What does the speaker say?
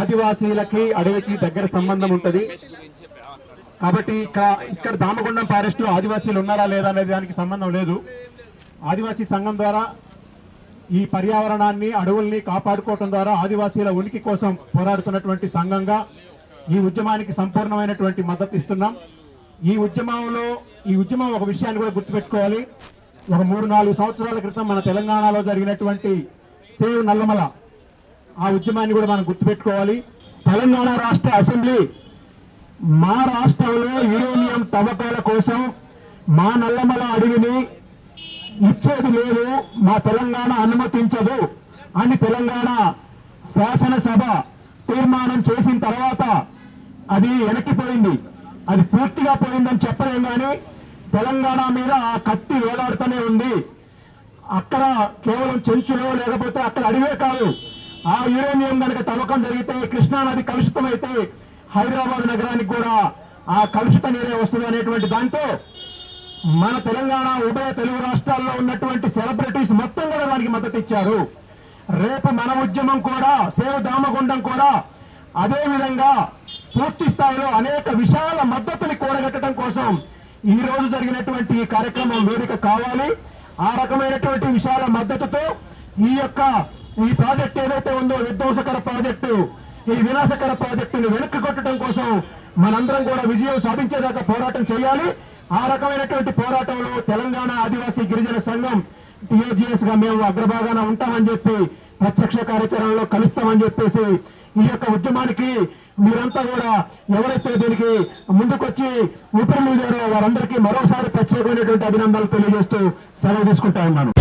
ఆదివాసీలకి అడవికి దగ్గర సంబంధం ఉంటుంది కాబట్టి ఇక్కడ దామగుండం ఫారెస్ట్ లో ఆదివాసీలు ఉన్నారా లేదా అనే దానికి సంబంధం లేదు. ఆదివాసీ సంఘం ద్వారా ఈ పర్యావరణాన్ని అడవుల్ని కాపాడుకోవడం ద్వారా ఆదివాసీల ఉనికి కోసం పోరాడుతున్నటువంటి సంఘంగా ఈ ఉద్యమానికి సంపూర్ణమైనటువంటి మద్దతు ఇస్తున్నాం. ఈ ఉద్యమం ఒక విషయాన్ని కూడా గుర్తుపెట్టుకోవాలి. ఒక 3-4 సంవత్సరాల క్రితం మన తెలంగాణలో జరిగినటువంటి సేవ్ నల్లమల ఆ ఉద్యమాన్ని కూడా మనం గుర్తుపెట్టుకోవాలి. తెలంగాణ రాష్ట్ర అసెంబ్లీ మా రాష్ట్రంలో యురేనియం తవ్వకాల కోసం మా నల్లమల అడవిని ఇచ్చేది లేదు, మా తెలంగాణ అనుమతించదు అని తెలంగాణ శాసనసభ తీర్మానం చేసిన తర్వాత అది వెనక్కిపోయింది. అది పూర్తిగా పోయిందని చెప్పలేం కానీ తెలంగాణ మీద ఆ కత్తి వేలాడుతూనే ఉంది. అక్కడ కేవలం చెంచులో లేకపోతే అక్కడ అడివే కాదు, ఆ యురేనియం కనుక తవ్వకం జరిగితే కృష్ణానది కలుషితమైతే హైదరాబాద్ నగరానికి కూడా ఆ కలుషిత నీరే వస్తుంది అనేటువంటి దాంతో మన తెలంగాణ ఉభయ తెలుగు రాష్ట్రాల్లో ఉన్నటువంటి సెలబ్రిటీస్ మొత్తం కూడా దానికి మద్దతు ఇచ్చారు. రేపు మన ఉద్యమం కూడా సేవ్ దామగుండం కూడా అదే విధంగా పూర్తి స్థాయిలో అనేక విశాల మద్దతుని కూడగట్టడం కోసం ఈ రోజు జరిగినటువంటి ఈ కార్యక్రమం వేదిక కావాలి. ఆ రకమైనటువంటి విశాల మద్దతుతో ఈ ప్రాజెక్ట్ ఏదైతే ఉందో విధ్వంసకర ప్రాజెక్టు, ఈ వినాశకర ప్రాజెక్టును వెనక్కి కొట్టడం కోసం మనందరం కూడా విజయం సాధించేదాకా పోరాటం చేయాలి. ఆ రకమైనటువంటి పోరాటంలో తెలంగాణ ఆదివాసీ గిరిజన సంఘం టీఓజీఎస్ గా మేము అగ్రభాగాన ఉంటామని చెప్పి ప్రత్యక్ష కార్యాచరణలో కలుస్తామని చెప్పేసి ఈ ఉద్యమానికి మీరంతా కూడా ఎవరైతే దీనికి ముందుకొచ్చి ఊపిరి మీదారో వారందరికీ మరోసారి ప్రత్యేకమైనటువంటి అభినందనలు తెలియజేస్తూ సెలవు తీసుకుంటా ఉన్నాను.